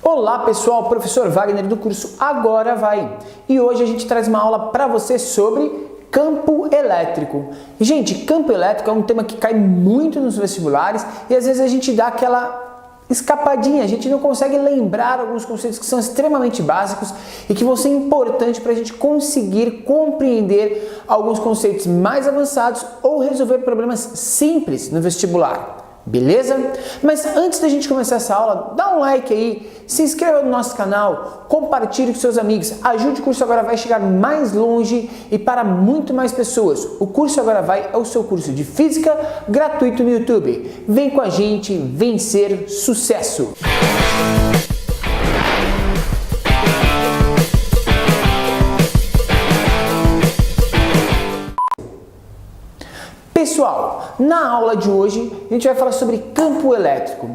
Olá pessoal, professor Wagner do curso Agora Vai. E hoje a gente traz uma aula para você sobre campo elétrico. Gente, campo elétrico é um tema que cai muito nos vestibulares e às vezes a gente dá aquela escapadinha, a gente não consegue lembrar alguns conceitos que são extremamente básicos e que vão ser importantes para a gente conseguir compreender alguns conceitos mais avançados ou resolver problemas simples no vestibular. Beleza? Mas antes da gente começar essa aula, dá um like aí, se inscreva no nosso canal, compartilhe com seus amigos, ajude o Curso Agora Vai chegar mais longe e para muito mais pessoas. O Curso Agora Vai é o seu curso de Física gratuito no YouTube. Vem com a gente vencer sucesso! Pessoal, na aula de hoje a gente vai falar sobre campo elétrico.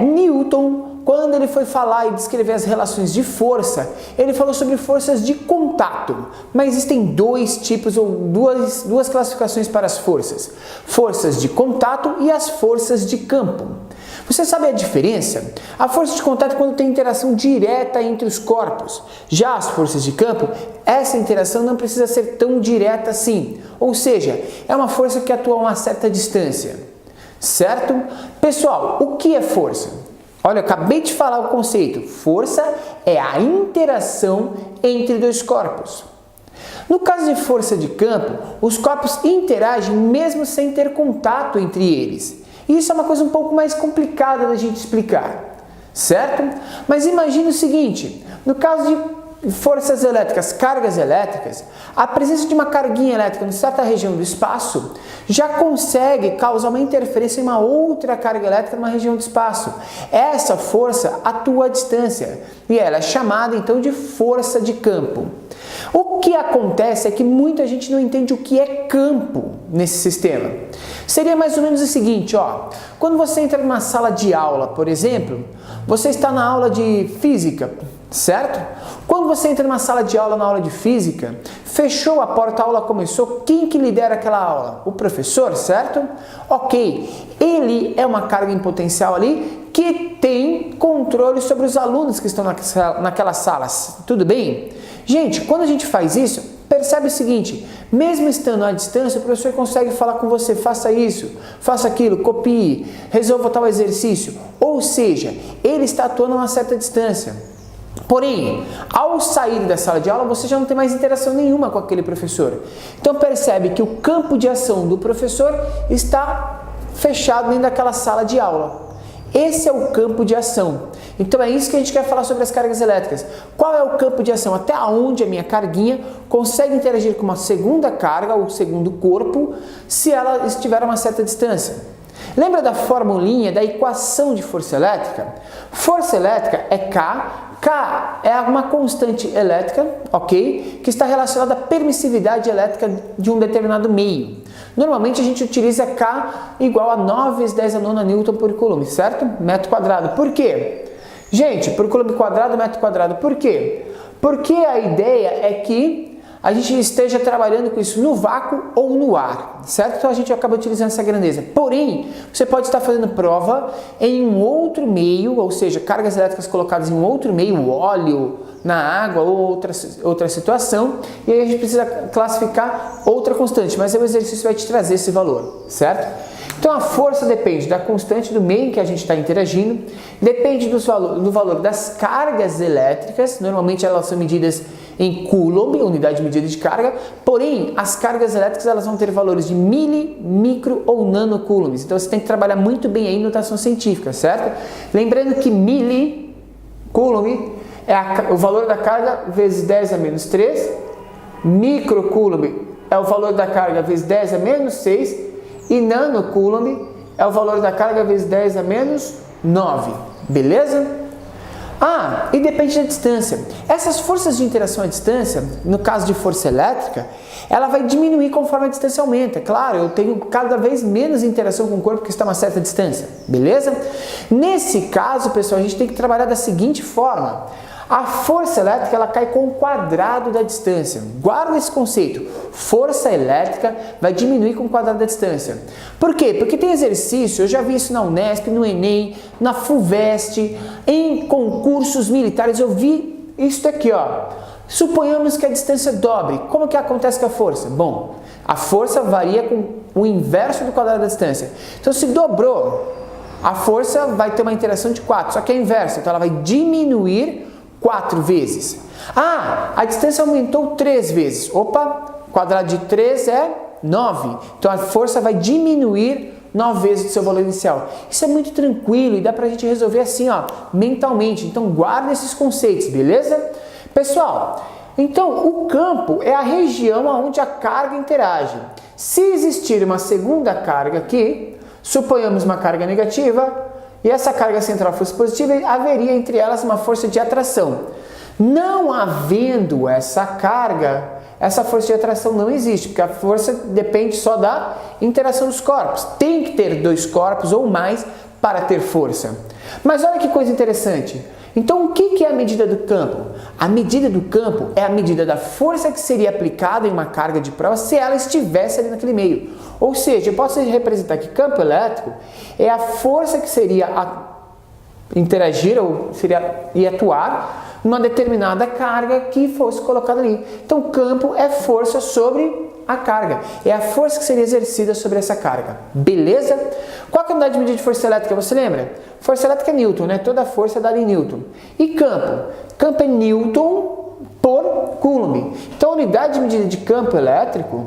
Newton, quando ele foi falar e descrever as relações de força, ele falou sobre forças de contato. Mas existem dois tipos ou duas classificações para as forças: forças de contato e as forças de campo. Você sabe a diferença? A força de contato é quando tem interação direta entre os corpos. Já as forças de campo, essa interação não precisa ser tão direta assim. Ou seja, é uma força que atua a uma certa distância. Certo? Pessoal, o que é força? Olha, eu acabei de falar o conceito. Força é a interação entre dois corpos. No caso de força de campo, os corpos interagem mesmo sem ter contato entre eles. Isso é uma coisa um pouco mais complicada da gente explicar, certo? Mas imagine o seguinte, no caso de forças elétricas, cargas elétricas, a presença de uma carguinha elétrica em certa região do espaço já consegue causar uma interferência em uma outra carga elétrica numa região do espaço. Essa força atua à distância e ela é chamada então de força de campo. O que acontece é que muita gente não entende o que é campo nesse sistema. Seria mais ou menos o seguinte, quando você entra numa sala de aula, por exemplo, você está na aula de física, certo? Quando você entra numa sala de aula, na aula de física, fechou a porta, a aula começou, quem que lidera aquela aula? O professor, certo? Ok, ele é uma carga em potencial ali que tem controle sobre os alunos que estão naquelas salas, tudo bem? Gente, quando a gente faz isso, percebe o seguinte, mesmo estando à distância, o professor consegue falar com você, faça isso, faça aquilo, copie, resolva tal exercício, ou seja, ele está atuando a uma certa distância. Porém, ao sair da sala de aula, você já não tem mais interação nenhuma com aquele professor. Então percebe que o campo de ação do professor está fechado dentro daquela sala de aula. Esse é o campo de ação. Então é isso que a gente quer falar sobre as cargas elétricas. Qual é o campo de ação? Até onde a minha carguinha consegue interagir com uma segunda carga ou segundo corpo se ela estiver a uma certa distância. Lembra da formulinha da equação de força elétrica? Força elétrica é K é uma constante elétrica, ok? Que está relacionada à permissividade elétrica de um determinado meio. Normalmente a gente utiliza K igual a 9 vezes 10 a nona Newton por coulomb, certo? Metro quadrado. Por quê? Gente, por coulomb quadrado, metro quadrado. Por quê? Porque a ideia é que a gente esteja trabalhando com isso no vácuo ou no ar, certo? Então a gente acaba utilizando essa grandeza. Porém, você pode estar fazendo prova em um outro meio, ou seja, cargas elétricas colocadas em um outro meio, óleo, na água ou outra situação, e aí a gente precisa classificar outra constante, mas aí o exercício vai te trazer esse valor, certo? Então a força depende da constante do meio em que a gente está interagindo, depende do valor das cargas elétricas, normalmente elas são medidas em coulomb, unidade de medida de carga, porém as cargas elétricas elas vão ter valores de mili, micro ou nano coulombs, então você tem que trabalhar muito bem aí em notação científica, certo? Lembrando que mili coulomb é o valor da carga vezes 10 a menos 3, micro coulomb é o valor da carga vezes 10 a menos 6 e nano coulomb é o valor da carga vezes 10 a menos 9, beleza? E depende da distância. Essas forças de interação à distância, no caso de força elétrica, ela vai diminuir conforme a distância aumenta. Claro, eu tenho cada vez menos interação com o corpo que está a uma certa distância, beleza? Nesse caso, pessoal, a gente tem que trabalhar da seguinte forma. A força elétrica ela cai com o quadrado da distância. Guarda esse conceito. Força elétrica vai diminuir com o quadrado da distância. Por quê? Porque tem exercício, eu já vi isso na Unesp, no Enem, na FUVEST, em concursos militares, eu vi isso daqui, ó. Suponhamos que a distância dobre. Como que acontece com a força? Bom, a força varia com o inverso do quadrado da distância. Então, se dobrou, a força vai ter uma interação de 4, só que é inversa, então ela vai diminuir 4 vezes. Ah, a distância aumentou 3 vezes. Opa, quadrado de 3 é 9. Então a força vai diminuir 9 vezes o seu valor inicial. Isso é muito tranquilo e dá pra gente resolver assim, ó, mentalmente. Então guarda esses conceitos, beleza? Pessoal, então o campo é a região onde a carga interage. Se existir uma segunda carga aqui, suponhamos uma carga negativa, e essa carga central fosse positiva, haveria entre elas uma força de atração. Não havendo essa carga, essa força de atração não existe, porque a força depende só da interação dos corpos. Tem que ter 2 corpos ou mais para ter força. Mas olha que coisa interessante. Então, o que é a medida do campo? A medida do campo é a medida da força que seria aplicada em uma carga de prova se ela estivesse ali naquele meio. Ou seja, eu posso representar que campo elétrico é a força que seria interagir ou ia atuar numa determinada carga que fosse colocada ali. Então, campo é força sobre a carga. É a força que seria exercida sobre essa carga. Beleza? Qual é a unidade de medida de força elétrica? Você lembra? Força elétrica é Newton, né? Toda força é dada em Newton. E campo? Campo é Newton por Coulomb. Então, a unidade de medida de campo elétrico,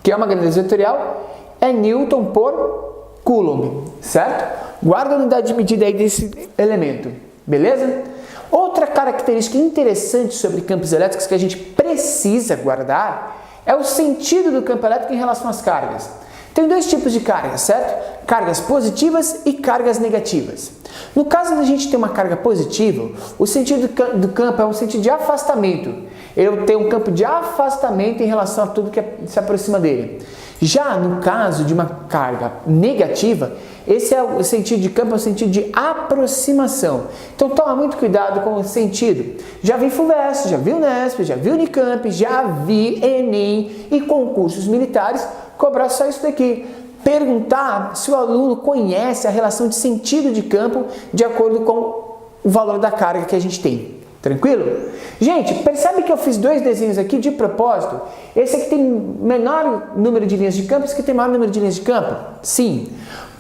que é uma grandeza vetorial, é Newton por Coulomb, certo? Guarda a unidade de medida aí desse elemento, beleza? Outra característica interessante sobre campos elétricos que a gente precisa guardar é o sentido do campo elétrico em relação às cargas. Tem 2 tipos de cargas, certo? Cargas positivas e cargas negativas. No caso da gente ter uma carga positiva, o sentido do campo é um sentido de afastamento. Ele tem um campo de afastamento em relação a tudo que se aproxima dele. Já no caso de uma carga negativa, esse é o sentido de campo, é o sentido de aproximação. Então toma muito cuidado com o sentido. Já vi FUVEST, já vi Unesp, já vi Unicamp, já vi Enem e concursos militares cobrar só isso daqui. Perguntar se o aluno conhece a relação de sentido de campo de acordo com o valor da carga que a gente tem. Tranquilo? Gente, percebe que eu fiz 2 desenhos aqui de propósito? Esse aqui tem menor número de linhas de campo, esse aqui tem maior número de linhas de campo? Sim.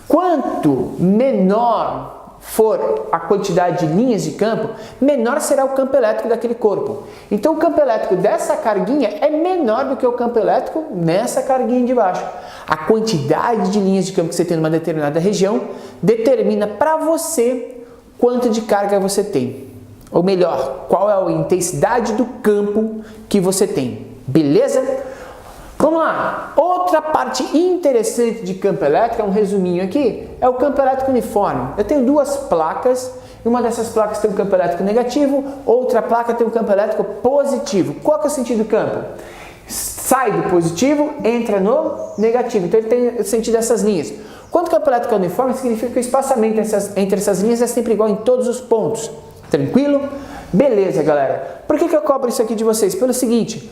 Quanto menor for a quantidade de linhas de campo, menor será o campo elétrico daquele corpo. Então o campo elétrico dessa carguinha é menor do que o campo elétrico nessa carguinha de baixo. A quantidade de linhas de campo que você tem numa determinada região determina para você quanto de carga você tem. Ou melhor, qual é a intensidade do campo que você tem. Beleza? Vamos lá. Outra parte interessante de campo elétrico, um resuminho aqui, é o campo elétrico uniforme. Eu tenho 2 placas, uma dessas placas tem um campo elétrico negativo, outra placa tem um campo elétrico positivo. Qual que é o sentido do campo? Sai do positivo, entra no negativo. Então ele tem o sentido dessas linhas. Quando o campo elétrico é uniforme, significa que o espaçamento entre essas linhas é sempre igual em todos os pontos. Tranquilo? Beleza, galera. Por que eu cobro isso aqui de vocês? Pelo seguinte,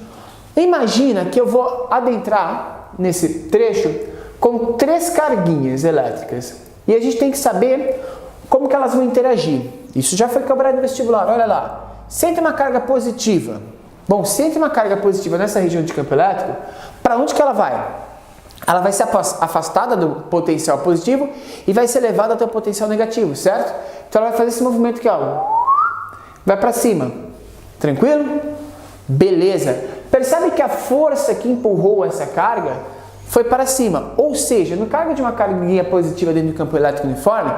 imagina que eu vou adentrar nesse trecho com 3 carguinhas elétricas. E a gente tem que saber como que elas vão interagir. Isso já foi cobrado no vestibular, olha lá. Se entra uma carga positiva, bom, se entra uma carga positiva nessa região de campo elétrico, para onde que ela vai? Ela vai ser afastada do potencial positivo e vai ser levada até o potencial negativo, certo? Então ela vai fazer esse movimento aqui, ó. Vai para cima. Tranquilo? Beleza. Percebe que a força que empurrou essa carga foi para cima. Ou seja, no caso de uma carguinha positiva dentro do campo elétrico uniforme,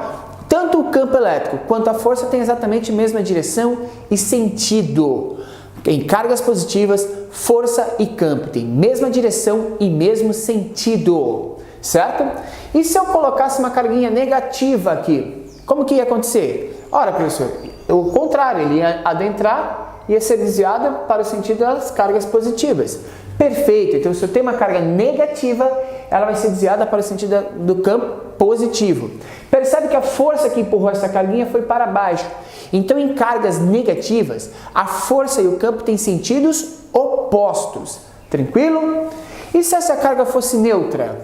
tanto o campo elétrico quanto a força têm exatamente a mesma direção e sentido. Em cargas positivas, força e campo têm mesma direção e mesmo sentido, certo? E se eu colocasse uma carguinha negativa aqui, como que ia acontecer? Ora, professor, o contrário, ele ia adentrar e ia ser desviado para o sentido das cargas positivas. Perfeito, então se eu tenho uma carga negativa, ela vai ser desviada para o sentido do campo positivo. Percebe que a força que empurrou essa carguinha foi para baixo. Então, em cargas negativas, a força e o campo têm sentidos opostos. Tranquilo? E se essa carga fosse neutra?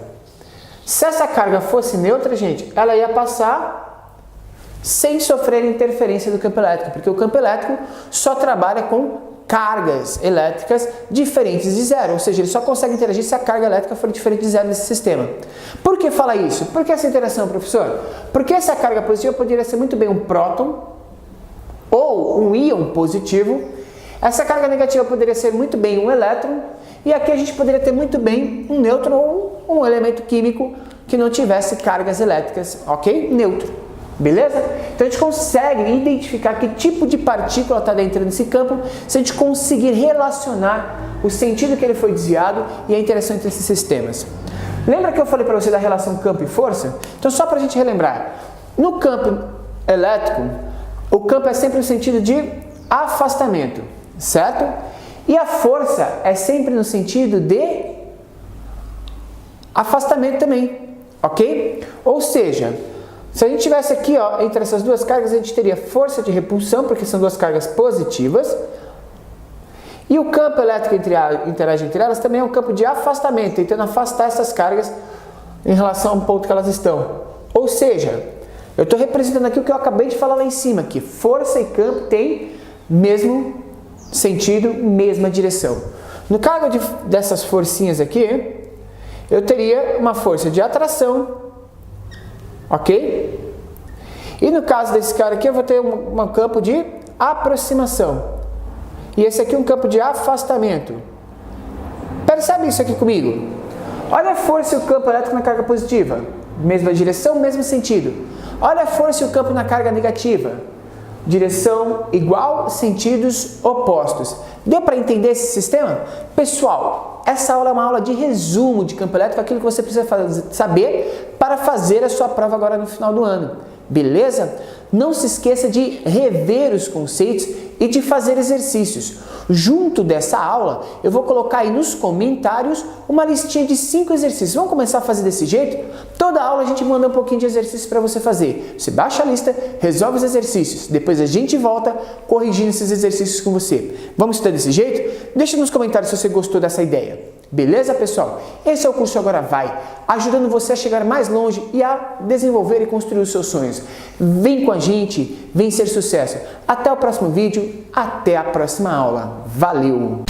Se essa carga fosse neutra, gente, ela ia passar sem sofrer interferência do campo elétrico, porque o campo elétrico só trabalha com cargas elétricas diferentes de zero, ou seja, ele só consegue interagir se a carga elétrica for diferente de zero nesse sistema. Por que fala isso? Por que essa interação, professor? Porque essa carga positiva poderia ser muito bem um próton ou um íon positivo, essa carga negativa poderia ser muito bem um elétron, e aqui a gente poderia ter muito bem um nêutron ou um elemento químico que não tivesse cargas elétricas, ok? Neutro. Beleza? Então a gente consegue identificar que tipo de partícula está dentro desse campo se a gente conseguir relacionar o sentido que ele foi desviado e a interação entre esses sistemas. Lembra que eu falei para você da relação campo e força? Então só para a gente relembrar, no campo elétrico, o campo é sempre no sentido de afastamento, certo? E a força é sempre no sentido de afastamento também, ok? Ou seja, se a gente tivesse aqui, ó, entre essas duas cargas, a gente teria força de repulsão, porque são duas cargas positivas, e o campo elétrico interage entre elas também é um campo de afastamento, tentando afastar essas cargas em relação ao ponto que elas estão. Ou seja, eu estou representando aqui o que eu acabei de falar lá em cima, que força e campo têm mesmo sentido, mesma direção. No caso dessas forcinhas aqui, eu teria uma força de atração, ok? E no caso desse cara aqui, eu vou ter um campo de aproximação. E esse aqui é um campo de afastamento. Percebe isso aqui comigo? Olha a força e o campo elétrico na carga positiva. Mesma direção, mesmo sentido. Olha a força e o campo na carga negativa. Direção igual, sentidos opostos. Deu para entender esse sistema? Pessoal, essa aula é uma aula de resumo de campo elétrico, aquilo que você precisa saber para fazer a sua prova agora no final do ano. Beleza? Não se esqueça de rever os conceitos e de fazer exercícios. Junto dessa aula, eu vou colocar aí nos comentários uma listinha de 5 exercícios. Vamos começar a fazer desse jeito? Toda aula a gente manda um pouquinho de exercício para você fazer. Você baixa a lista, resolve os exercícios. Depois a gente volta corrigindo esses exercícios com você. Vamos estudar desse jeito? Deixa nos comentários se você gostou dessa ideia. Beleza, pessoal? Esse é o curso Agora Vai, ajudando você a chegar mais longe e a desenvolver e construir os seus sonhos. Vem com a gente, vem ser sucesso. Até o próximo vídeo, até a próxima aula. Valeu!